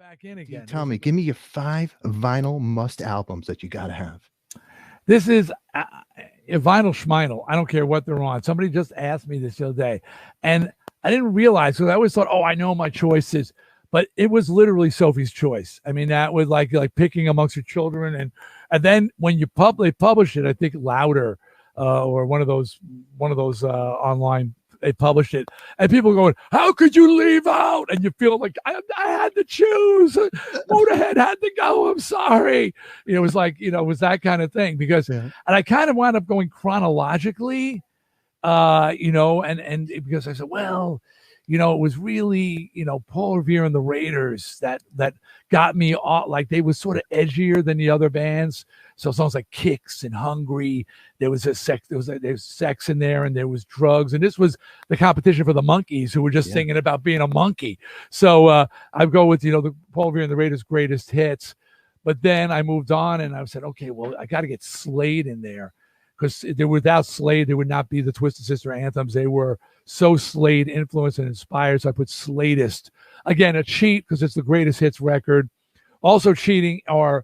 back in again. Tell me, give me your 5 vinyl must albums that you got to have. This is a vinyl schminal. I don't care what they're on. Somebody just asked me this the other day, and I didn't realize, because I always thought, oh, I know my choices, but it was literally Sophie's choice. I mean, that was like picking amongst your children, and then when you publish it, I think Louder or one of those online. They published it, and people going, "How could you leave out?" And you feel like I had to choose. Motorhead had to go. I'm sorry. It was like, it was that kind of thing because, and I kind of wound up going chronologically, and because I said, well, it was really, Paul Revere and the Raiders that got me off. Like they was sort of edgier than the other bands. So songs like Kicks and Hungry, there was sex in there, and there was drugs, and this was the competition for the Monkees, who were just singing about being a monkey. So I go with the Paul Revere and the Raiders' greatest hits, but then I moved on and I said, okay, well I got to get Slade in there, because without Slade there would not be the Twisted Sister anthems. They were so Slade influenced and inspired. So I put Sladist, again a cheat because it's the greatest hits record. Also cheating are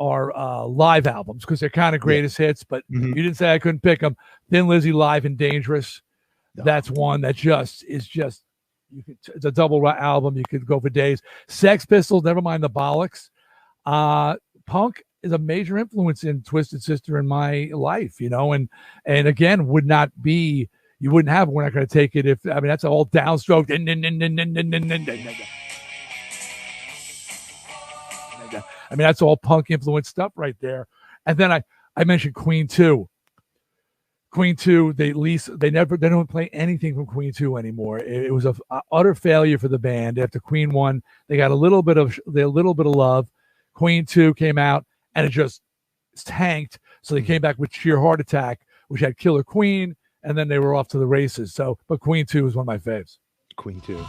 live albums because they're kind of greatest hits, but you didn't say I couldn't pick them. Thin Lizzy Live and Dangerous. That's one that it's a double album. You could go for days. Sex Pistols, never mind the bollocks. Punk is a major influence in Twisted Sister in my life, and again, would not be, you wouldn't have, we're not going to take it if, that's all downstroke. That's all punk influenced stuff right there. And then I mentioned Queen 2. Queen 2, they don't play anything from Queen 2 anymore. It was a utter failure for the band. After Queen 1, they got a little bit of love. Queen 2 came out and it just tanked. So they came back with Sheer Heart Attack, which had Killer Queen, and then they were off to the races. But Queen 2 is one of my faves. Queen 2.